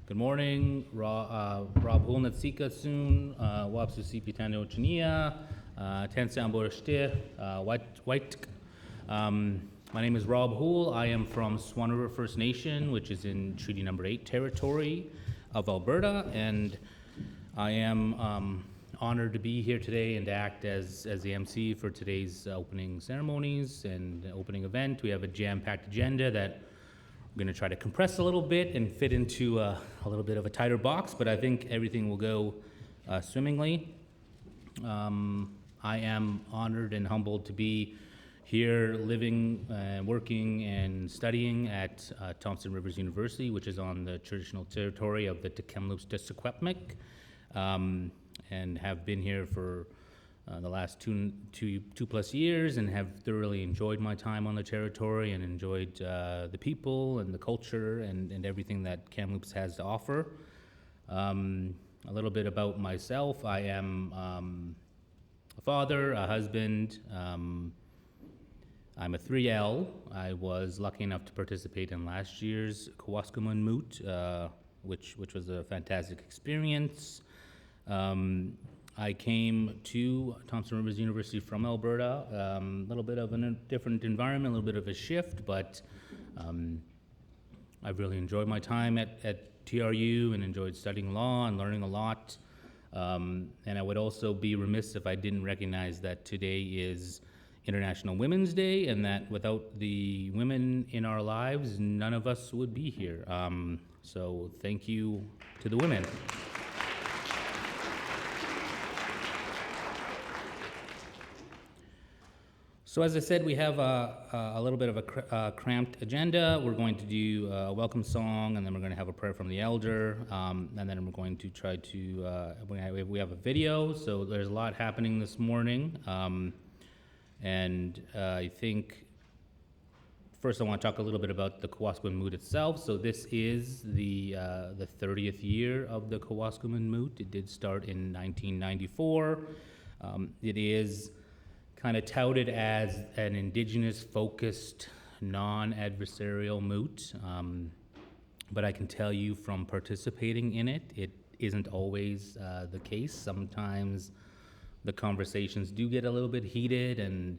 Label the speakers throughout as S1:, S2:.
S1: Good morning, Rob Hulnatsika soon, Wapsu Sipitano Chania, Tensamborste, White. My name is Rob Houle. I am from Swan River First Nation, which is in Treaty Number 8 territory of Alberta, and I am honored to be here today and to act as the MC for today's opening ceremonies and opening event. We have a jam-packed agenda that I'm going to try to compress a little bit and fit into a little bit of a tighter box, but I think everything will go swimmingly. I am honored and humbled to be here living, working, and studying at Thompson Rivers University, which is on the traditional territory of the emlúps de Secwépemc, and have been here for the last two plus years, and have thoroughly enjoyed my time on the territory and enjoyed the people and the culture and everything that Kamloops has to offer. A little bit about myself. I am a father, a husband. I'm a 3L. I was lucky enough to participate in last year's Kawaskimhon Moot, which was a fantastic experience. I came to Thompson Rivers University from Alberta, a little bit of a different environment, a little bit of a shift, but I've really enjoyed my time at TRU and enjoyed studying law and learning a lot. And I would also be remiss if I didn't recognize that today is International Women's Day, and that without the women in our lives, none of us would be here. So thank you to the women. So as I said, we have a little bit of a cramped agenda. We're going to do a welcome song, and then we're going to have a prayer from the elder, and then we're going to try to, we have a video, so there's a lot happening this morning. And I think first I want to talk a little bit about the Kawaskimhon Moot itself. So this is the 30th year of the Kawaskimhon Moot. It did start in 1994. It is kind of touted as an Indigenous-focused, non-adversarial moot, but I can tell you from participating in it, it isn't always the case. Sometimes the conversations do get a little bit heated, and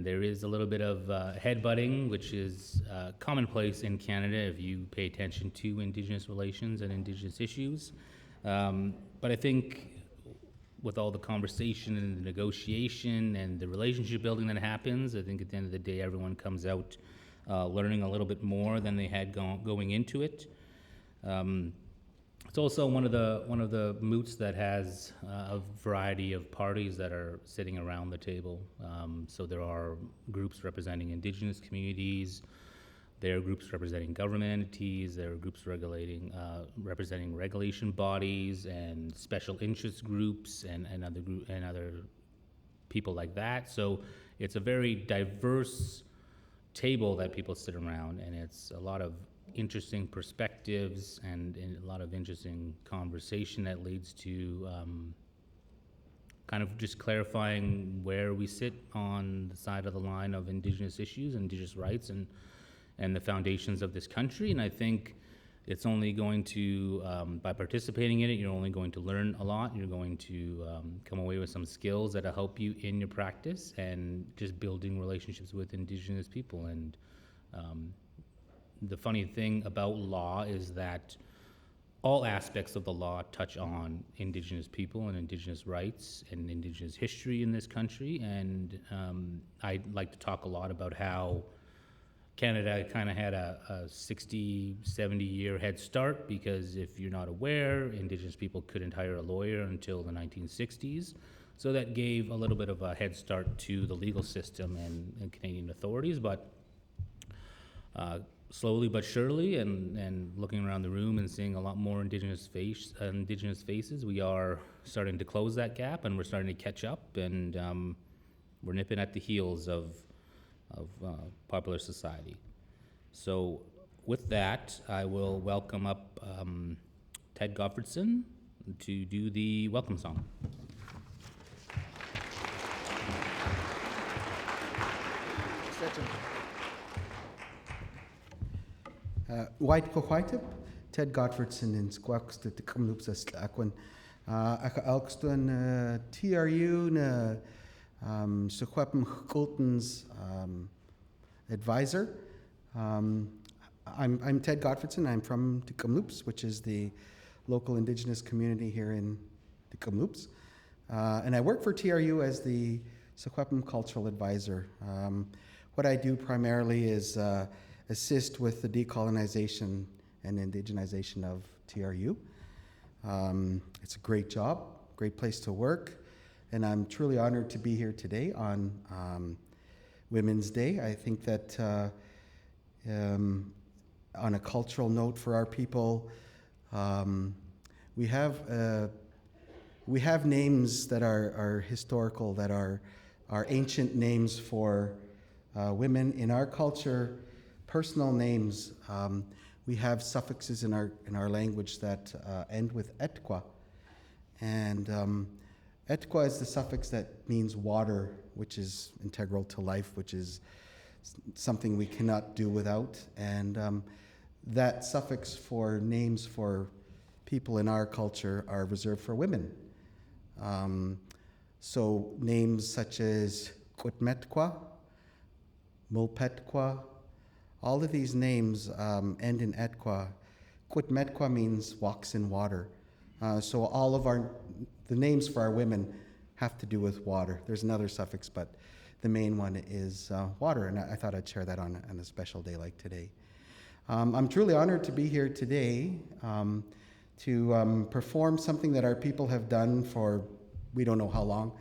S1: there is a little bit of headbutting, which is commonplace in Canada if you pay attention to Indigenous relations and Indigenous issues. But I think with all the conversation and the negotiation and the relationship building that happens, I think at the end of the day, everyone comes out learning a little bit more than they had going into it. It's also one of the moots that has a variety of parties that are sitting around the table. So there are groups representing Indigenous communities. There are groups representing government entities. There are groups representing regulation bodies and special interest groups and other people like that. So it's a very diverse table that people sit around, and it's a lot of interesting perspectives and a lot of interesting conversation that leads to kind of just clarifying where we sit on the side of the line of Indigenous issues, Indigenous rights, and the foundations of this country. And I think it's only going to, by participating in it, you're only going to learn a lot. You're going to come away with some skills that'll help you in your practice and just building relationships with Indigenous people. And the funny thing about law is that all aspects of the law touch on Indigenous people and Indigenous rights and Indigenous history in this country. And I'd like to talk a lot about how Canada kind of had a 60, 70-year head start, because if you're not aware, Indigenous people couldn't hire a lawyer until the 1960s. So that gave a little bit of a head start to the legal system and Canadian authorities. But slowly but surely, and looking around the room and seeing a lot more Indigenous faces, we are starting to close that gap, and we're starting to catch up, and we're nipping at the heels of popular society. So with that, I will welcome up Ted Goffredson to do the welcome song.
S2: White Cohitip, Ted Gottfredson in Squawks to emlúps as Aquan. Aka Elkstone TRU na Secwépemc Colton's advisor. I'm Ted Gottfredson. I'm from emlúps, which is the local Indigenous community here in emlúps. And I work for TRU as the Secwépemc Cultural Advisor. What I do primarily is assist with the decolonization and indigenization of TRU. It's a great job, great place to work, and I'm truly honored to be here today on Women's Day. I think that on a cultural note for our people, we have names that are historical, that are ancient names for women in our culture, personal names. We have suffixes in our language that end with etqua, and etqua is the suffix that means water, which is integral to life, which is something we cannot do without. And that suffix for names for people in our culture are reserved for women. So names such as Quitmetqua, Mulpetqua, all of these names end in etqua. Quitmetqua means walks in water. So all of the names for our women have to do with water. There's another suffix, but the main one is water, and I thought I'd share that on a special day like today. I'm truly honored to be here today to perform something that our people have done for we don't know how long,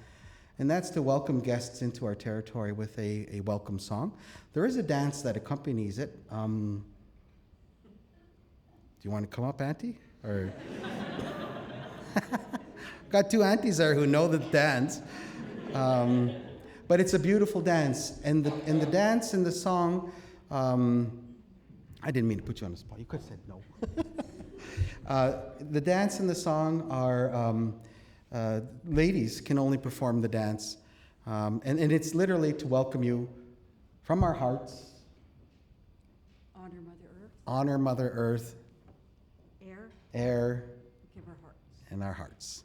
S2: and that's to welcome guests into our territory with a welcome song. There is a dance that accompanies it. Do you want to come up, Auntie? Or got two aunties there who know the dance. But it's a beautiful dance, and the dance and the song. I didn't mean to put you on the spot. You could have said no. The dance and the song are ladies can only perform the dance, and it's literally to welcome you from our hearts.
S3: Honor Mother Earth.
S2: Honor Mother Earth. Air.
S3: Give her hearts.
S2: And our hearts.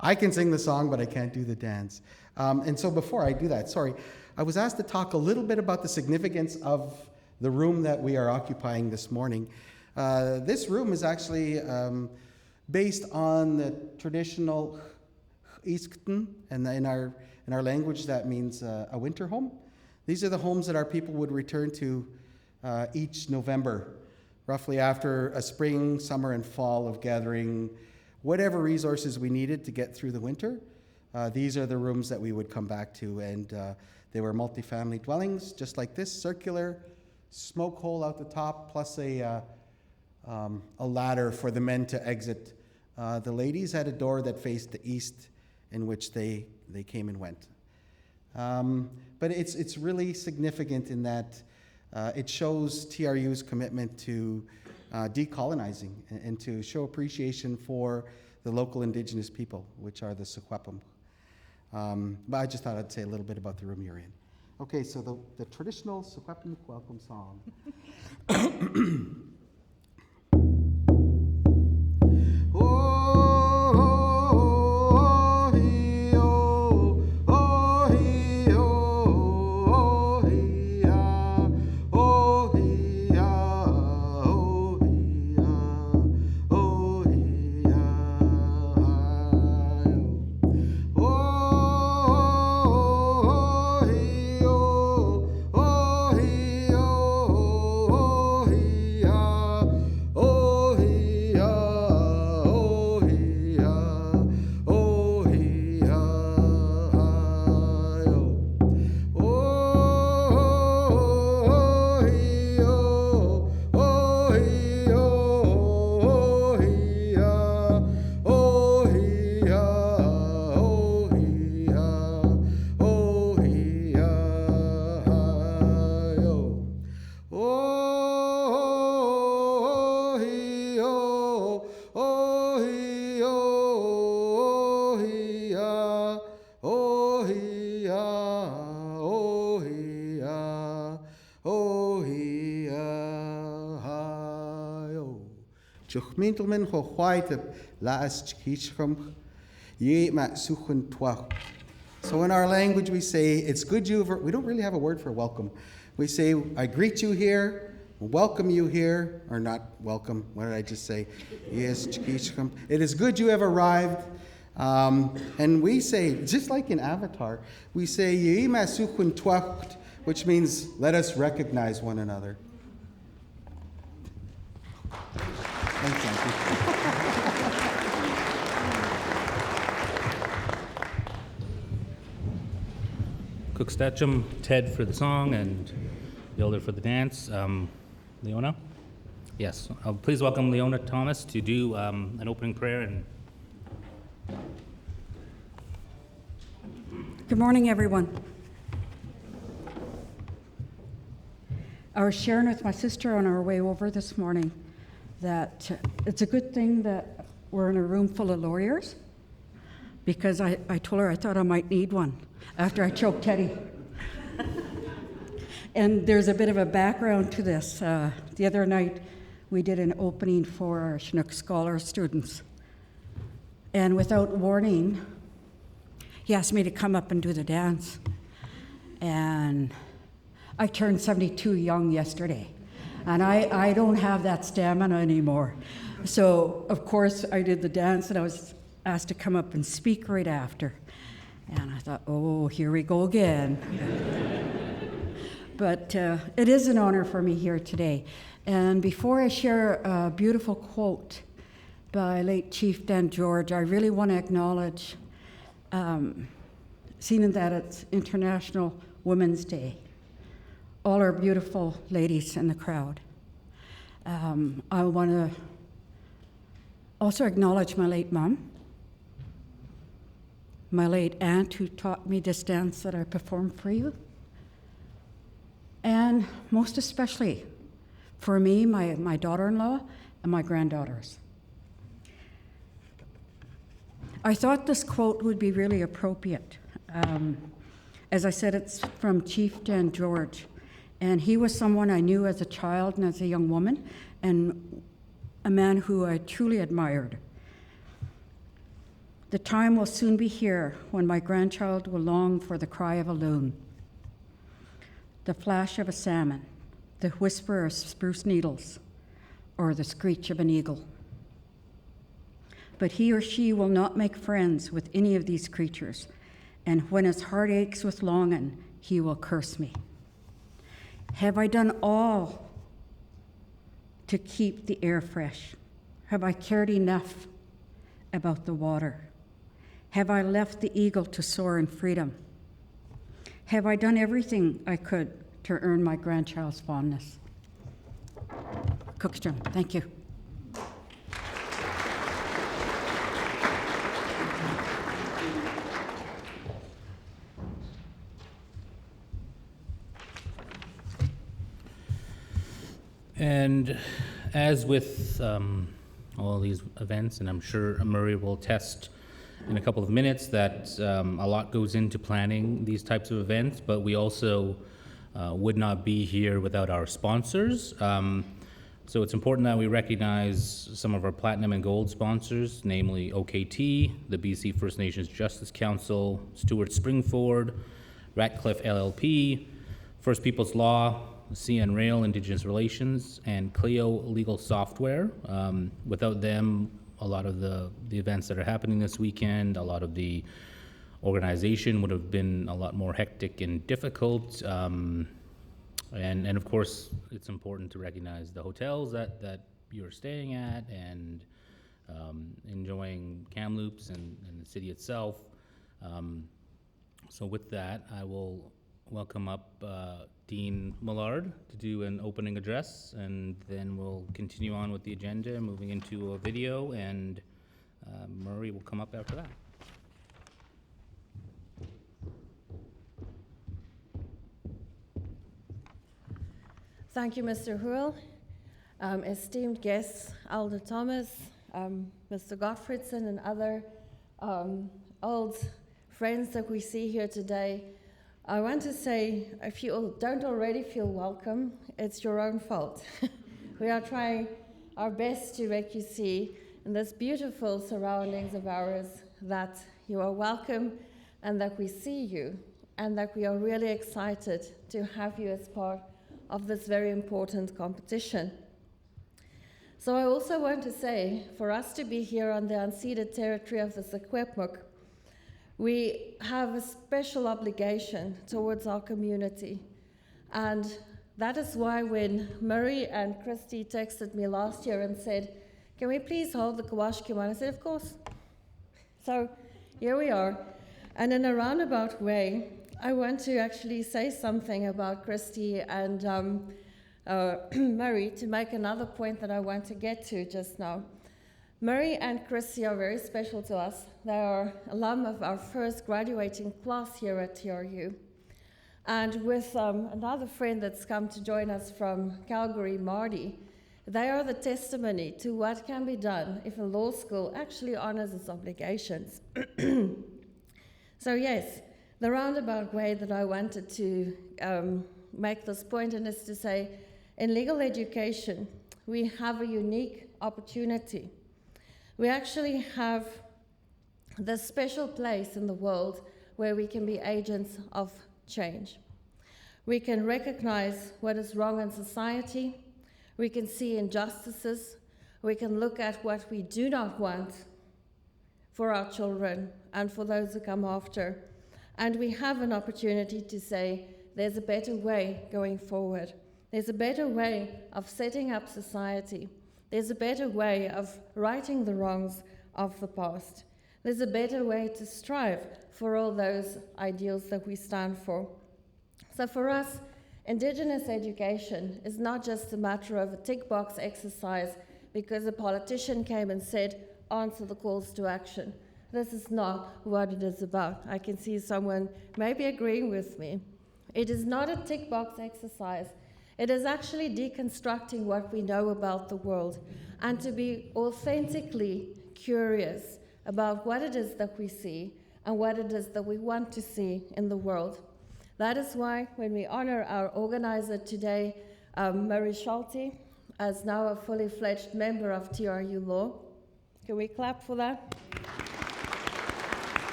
S2: I can sing the song, but I can't do the dance. And so before I do that, sorry, I was asked to talk a little bit about the significance of the room that we are occupying this morning. This room is actually based on the traditional iskten, and in our language that means a winter home. These are the homes that our people would return to each November, roughly after a spring, summer, and fall of gathering whatever resources we needed to get through the winter. These are the rooms that we would come back to, and they were multifamily dwellings, just like this, circular, smoke hole out the top, plus a ladder for the men to exit. The ladies had a door that faced the east, in which they came and went. But it's really significant in that it shows TRU's commitment to decolonizing and to show appreciation for the local Indigenous people, which are the Secwépemc. But I just thought I'd say a little bit about the room you're in. Okay, so the traditional Secwépemc welcome song.
S4: Oh,
S2: Chuchmintelman ho white last Chkichum, ye mat suchun twa. So in our language we say, it's good we don't really have a word for welcome. We say, I greet you here, welcome you here, or not welcome, what did I just say? Yes, Chkichum. It is good you have arrived. And we say, just like in Avatar, we say, ye mat suchun twa, which means let us recognize one another. Thanks, Auntie.
S1: Cookstachum, Ted for the song, and the elder for the dance. Leona? Yes. Please welcome Leona Thomas to do an opening prayer. And
S3: Good morning, everyone. I was sharing with my sister on our way over this morning that it's a good thing that we're in a room full of lawyers, because I told her I thought I might need one after I choked Teddy. And there's a bit of a background to this. The other night, we did an opening for our Chinook Scholar students. And without warning, he asked me to come up and do the dance. And I turned 72 young yesterday. And I don't have that stamina anymore. So, of course, I did the dance, and I was asked to come up and speak right after. And I thought, oh, here we go again. But it is an honor for me here today. And before I share a beautiful quote by late Chief Dan George, I really want to acknowledge, seeing that it's International Women's Day, all our beautiful ladies in the crowd. I want to also acknowledge my late mom, my late aunt who taught me this dance that I performed for you, and most especially for me, my daughter-in-law and my granddaughters. I thought this quote would be really appropriate. As I said, it's from Chief Dan George, and he was someone I knew as a child and as a young woman, and a man who I truly admired. The time will soon be here when my grandchild will long for the cry of a loon, the flash of a salmon, the whisper of spruce needles, or the screech of an eagle. But he or she will not make friends with any of these creatures, and when his heart aches with longing, he will curse me. Have I done all to keep the air fresh? Have I cared enough about the water? Have I left the eagle to soar in freedom? Have I done everything I could to earn my grandchild's fondness? Cookstrom, thank you.
S1: And as with all these events, and I'm sure Murray will attest in a couple of minutes that a lot goes into planning these types of events, but we also would not be here without our sponsors. So it's important that we recognize some of our platinum and gold sponsors, namely OKT, the BC First Nations Justice Council, Stuart Springford, Ratcliffe LLP, First Peoples Law, CN Rail Indigenous Relations, and Clio Legal Software. Without them, a lot of the events that are happening this weekend, a lot of the organization would have been a lot more hectic and difficult. And of course, it's important to recognize the hotels that you're staying at and enjoying Kamloops and the city itself. So with that, I will welcome up Dean Millard to do an opening address, and then we'll continue on with the agenda, moving into a video, and Murray will come up after that.
S4: Thank you, Mr. Huel. Esteemed guests, Elder Thomas, Mr. Gottfriedson, and other old friends that we see here today, I want to say, if you don't already feel welcome, it's your own fault. We are trying our best to make you see in this beautiful surroundings of ours that you are welcome and that we see you and that we are really excited to have you as part of this very important competition. So I also want to say, for us to be here on the unceded territory of the Secwépemc, we have a special obligation towards our community. And that is why when Murray and Christy texted me last year and said, can we please hold the Kawaskimhon? I said, of course. So here we are. And in a roundabout way, I want to actually say something about Christy and Murray to make another point that I want to get to just now. Murray and Christy are very special to us. They are alum of our first graduating class here at TRU. And with another friend that's come to join us from Calgary, Marty, they are the testimony to what can be done if a law school actually honors its obligations. So yes, the roundabout way that I wanted to make this point and is to say, in legal education, we have a unique opportunity. We actually have this special place in the world where we can be agents of change. We can recognize what is wrong in society. We can see injustices. We can look at what we do not want for our children and for those who come after. And we have an opportunity to say, there's a better way going forward. There's a better way of setting up society. There's a better way of righting the wrongs of the past. There's a better way to strive for all those ideals that we stand for. So for us, Indigenous education is not just a matter of a tick box exercise because a politician came and said, answer the calls to action. This is not what it is about. I can see someone maybe agreeing with me. It is not a tick box exercise. It is actually deconstructing what we know about the world and to be authentically curious about what it is that we see and what it is that we want to see in the world. That is why when we honor our organizer today, Murray Schulte, as now a fully fledged member of TRU Law, can we clap for that?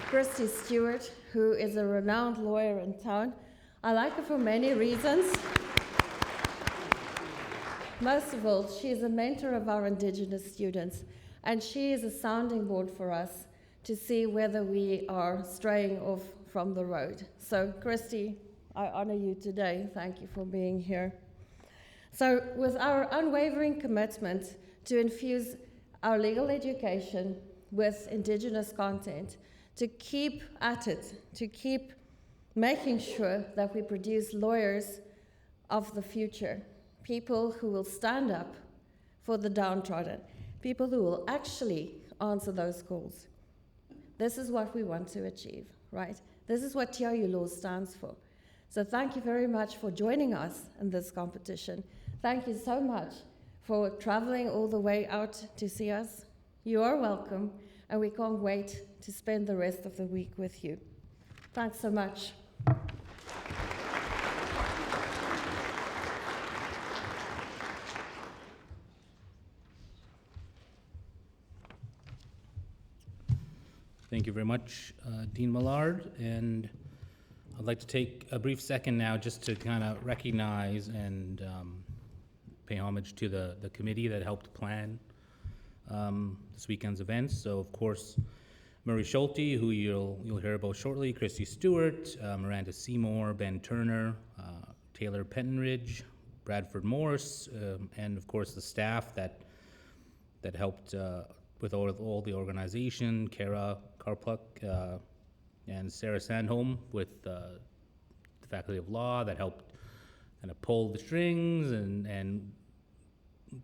S4: Christy Stewart, who is a renowned lawyer in town. I like her for many reasons. Most of all, she is a mentor of our Indigenous students, and she is a sounding board for us to see whether we are straying off from the road. So, Christy, I honor you today. Thank you for being here. So, with our unwavering commitment to infuse our legal education with Indigenous content, to keep at it, to keep making sure that we produce lawyers of the future, people who will stand up for the downtrodden, people who will actually answer those calls. This is what we want to achieve, right? This is what TRU Law stands for. So thank you very much for joining us in this competition. Thank you so much for traveling all the way out to see us. You are welcome, and we can't wait to spend the rest of the week with you. Thanks so much.
S1: Thank you very much, Dean Millard. And I'd like to take a brief second now just to kind of recognize and pay homage to the committee that helped plan this weekend's events. So, of course, Murray Schulte, who you'll hear about shortly, Christy Stewart, Miranda Seymour, Ben Turner, Taylor Pentonridge, Bradford Morse, and of course the staff that helped with all the organization, Kara Karpluk and Sarah Sandholm with the Faculty of Law that helped kind of pull the strings and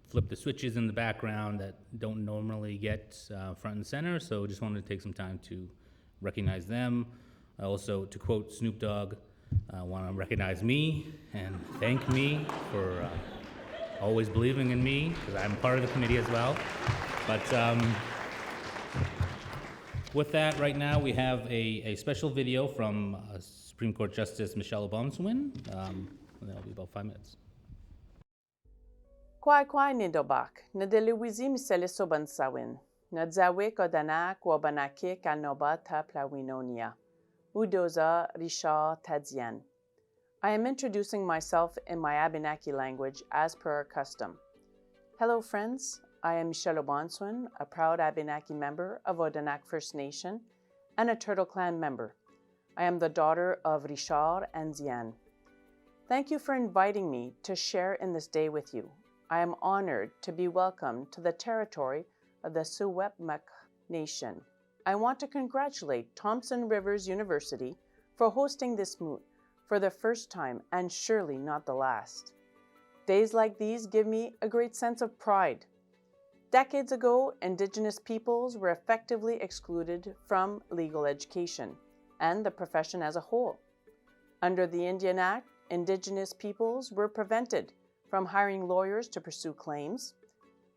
S1: flip the switches in the background that don't normally get front and center. So just wanted to take some time to recognize them. Also, to quote Snoop Dogg, I want to recognize me and thank me for always believing in me, because I'm part of the committee as well. But with that, right now we have a special video from Supreme Court Justice Michelle Obomsawin, and that'll be about 5 minutes.
S5: Kwai nidobak, nadeliwizi misele soban sawin, nadzawe kodana kwabanake kalnoba taplawinonia, Udoza Richard Tadzian. I am introducing myself in my Abenaki language as per our custom. Hello friends, I am Michelle Obanswin, a proud Abenaki member of Odanak First Nation and a Turtle Clan member. I am the daughter of Richard and Zian. Thank you for inviting me to share in this day with you. I am honored to be welcomed to the territory of the Secwépemc Nation. I want to congratulate Thompson Rivers University for hosting this moot for the first time and surely not the last. Days like these give me a great sense of pride. Decades ago, Indigenous peoples were effectively excluded from legal education and the profession as a whole. Under the Indian Act, Indigenous peoples were prevented from hiring lawyers to pursue claims,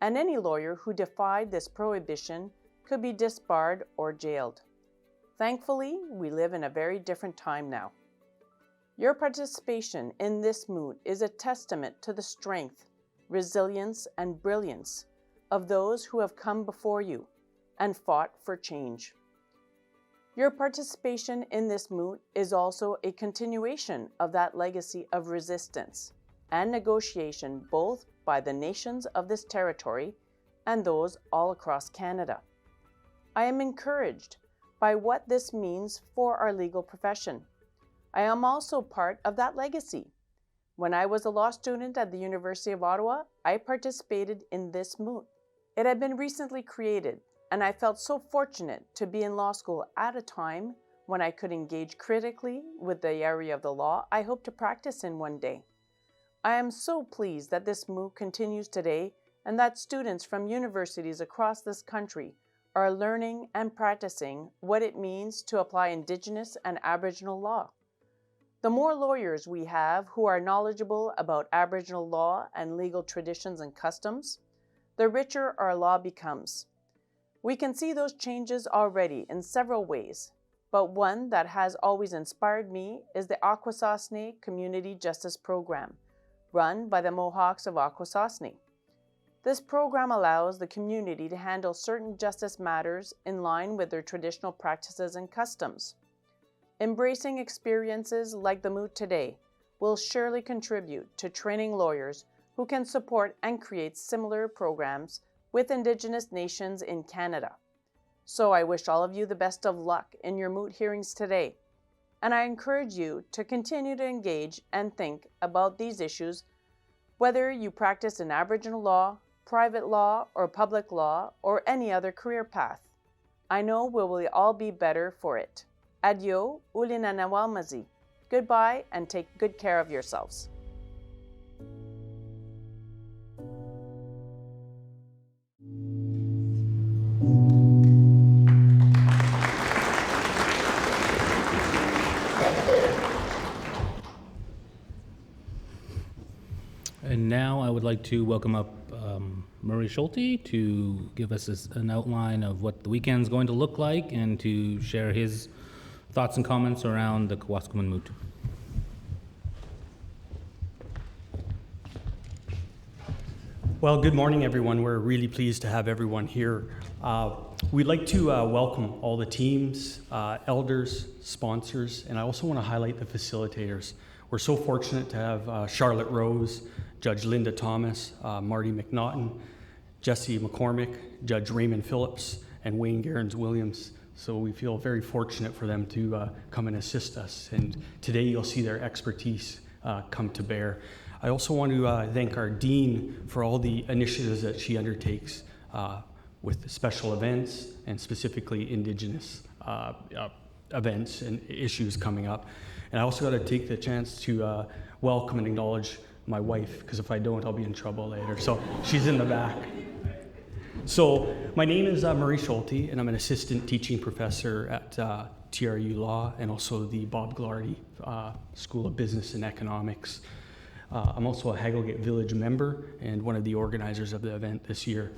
S5: and any lawyer who defied this prohibition could be disbarred or jailed. Thankfully, we live in a very different time now. Your participation in this moot is a testament to the strength, resilience, and brilliance of those who have come before you and fought for change. Your participation in this moot is also a continuation of that legacy of resistance and negotiation both by the nations of this territory and those all across Canada. I am encouraged by what this means for our legal profession. I am also part of that legacy. When I was a law student at the University of Ottawa, I participated in this moot. It had been recently created, and I felt so fortunate to be in law school at a time when I could engage critically with the area of the law I hope to practice in one day. I am so pleased that this moot continues today and that students from universities across this country are learning and practicing what it means to apply Indigenous and Aboriginal law. The more lawyers we have who are knowledgeable about Aboriginal law and legal traditions and customs, the richer our law becomes. We can see those changes already in several ways, but one that has always inspired me is the Akwesasne Community Justice Program, run by the Mohawks of Akwesasne. This program allows the community to handle certain justice matters in line with their traditional practices and customs. Embracing experiences like the moot today will surely contribute to training lawyers who can support and create similar programs with Indigenous nations in Canada. So I wish all of you the best of luck in your moot hearings today, and I encourage you to continue to engage and think about these issues, whether you practice in Aboriginal law, private law, or public law, or any other career path. I know we will all be better for it. Adio, ulinanawalmazi. Goodbye, and take good care of yourselves.
S1: And now I would like to welcome up Murray Schulte to give us an outline of what the weekend's going to look like and to share his thoughts and comments around the Kawaskimhon Moot.
S6: Well, good morning, everyone. We're really pleased to have everyone here. We'd like to welcome all the teams, elders, sponsors, and I also want to highlight the facilitators. We're so fortunate to have Charlotte Rose, Judge Linda Thomas, Marty McNaughton, Jesse McCormick, Judge Raymond Phillips, and Wayne Gerrans-Williams. So we feel very fortunate for them to come and assist us. And today you'll see their expertise come to bear. I also want to thank our Dean for all the initiatives that she undertakes with special events and specifically Indigenous events and issues coming up. And I also got to take the chance to welcome and acknowledge my wife, because if I don't, I'll be in trouble later. So she's in the back. So my name is Murray Schulte, and I'm an assistant teaching professor at TRU Law and also the Bob Glardy School of Business and Economics. I'm also a Hagelgate Village member and one of the organizers of the event this year.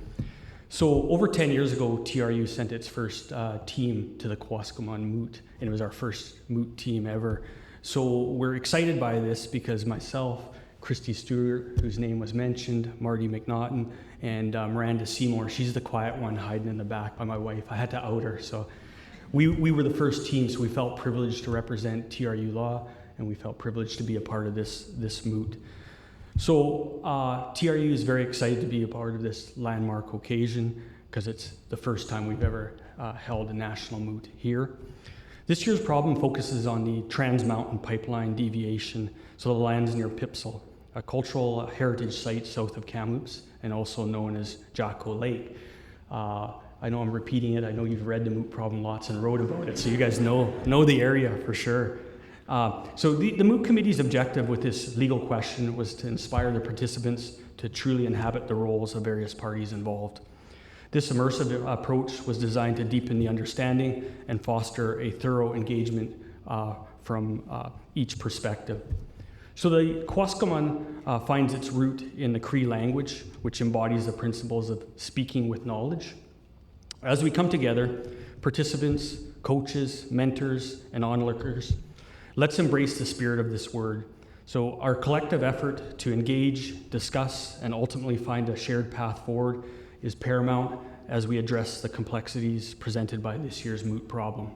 S6: So over 10 years ago, TRU sent its first team to the Kawaskimhon Moot, and it was our first Moot team ever. So we're excited by this because myself, Christy Stewart, whose name was mentioned, Marty McNaughton, and Miranda Seymour. She's the quiet one hiding in the back by my wife. I had to out her. So we were the first team, so we felt privileged to represent TRU Law, and we felt privileged to be a part of this moot. So TRU is very excited to be a part of this landmark occasion because it's the first time we've ever held a national moot here. This year's problem focuses on the Trans Mountain Pipeline deviation, so the lands near Pipsel, a cultural heritage site south of Kamloops and also known as Jacko Lake. I know I'm repeating it. I know you've read the moot problem lots and wrote about it, so you guys know the area for sure. So the Moot Committee's objective with this legal question was to inspire the participants to truly inhabit the roles of various parties involved. This immersive approach was designed to deepen the understanding and foster a thorough engagement from each perspective. So the Kawaskimhon finds its root in the Cree language, which embodies the principles of speaking with knowledge. As we come together, participants, coaches, mentors, and onlookers, let's embrace the spirit of this word. So our collective effort to engage, discuss, and ultimately find a shared path forward is paramount as we address the complexities presented by this year's moot problem.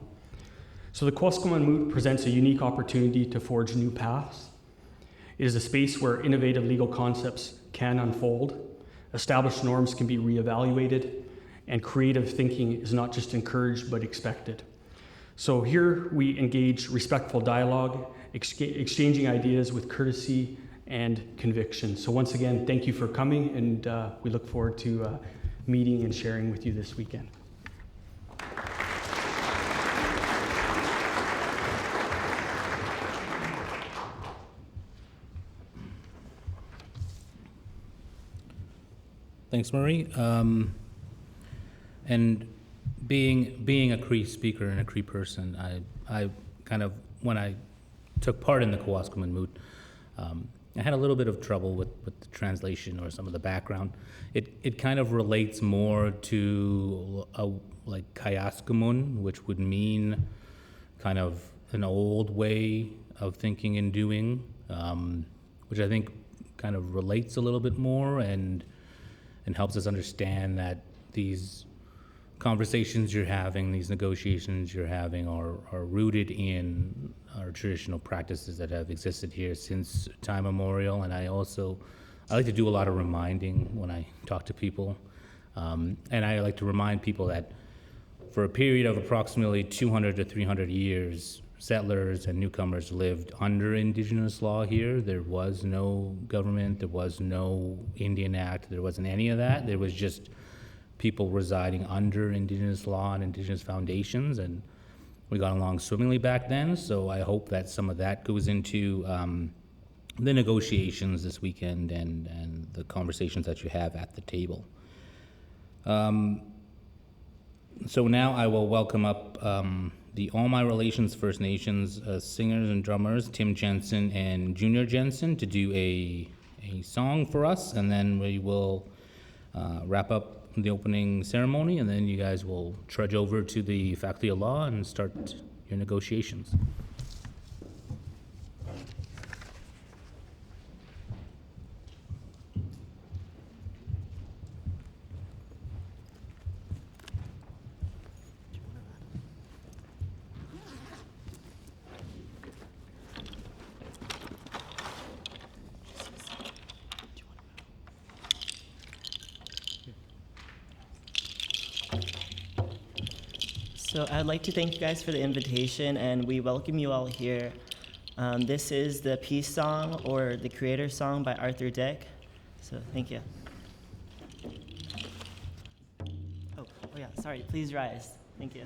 S6: So the Kawaskimhon Moot presents a unique opportunity to forge new paths. It is a space where innovative legal concepts can unfold, established norms can be reevaluated, and creative thinking is not just encouraged but expected. So here we engage respectful dialogue, exchanging ideas with courtesy and conviction. So once again, thank you for coming, and we look forward to meeting and sharing with you this weekend.
S1: Thanks, Marie. And being a Cree speaker and a Cree person, I kind of, when I took part in the Kawaskimhon Moot, I had a little bit of trouble with the translation or some of the background. It kind of relates more to like Kawaskimhon, which would mean kind of an old way of thinking and doing, which I think kind of relates a little bit more and helps us understand that these conversations you're having, these negotiations you're having are rooted in our traditional practices that have existed here since time immemorial. And I like to do a lot of reminding when I talk to people. And I like to remind people that for a period of approximately 200 to 300 years, settlers and newcomers lived under Indigenous law here. There was no government, there was no Indian Act, there wasn't any of that. There was just people residing under Indigenous law and Indigenous foundations, and we got along swimmingly back then. So I hope that some of that goes into the negotiations this weekend and the conversations that you have at the table. So now I will welcome up the All My Relations First Nations singers and drummers, Tim Jensen and Junior Jensen, to do a song for us, and then we will wrap up the opening ceremony, and then you guys will trudge over to the Faculty of Law and start your negotiations.
S7: So I'd like to thank you guys for the invitation, and we welcome you all here. This is the Peace Song, or the Creator Song by Arthur Dick. So thank you. Oh yeah, sorry, please rise. Thank you.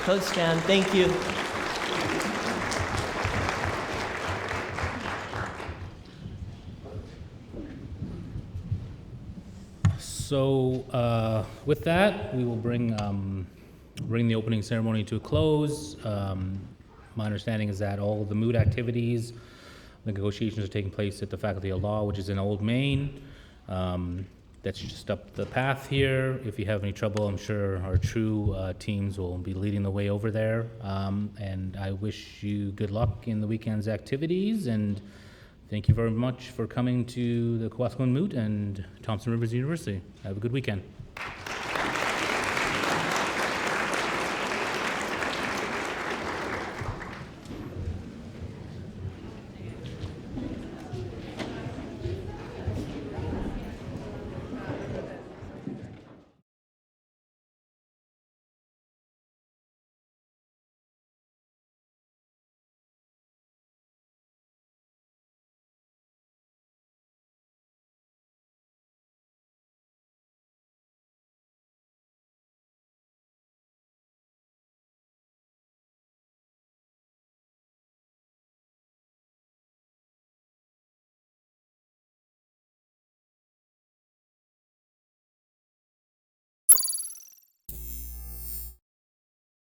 S7: Co-stand, thank you.
S1: So with that, we will bring the opening ceremony to a close. My understanding is that all of the moot activities, the negotiations are taking place at the Faculty of Law, which is in Old Main. That's just up the path here. If you have any trouble, I'm sure our true teams will be leading the way over there. And I wish you good luck in the weekend's activities, and thank you very much for coming to the Kawaskimhon Moot and Thompson Rivers University. Have a good weekend.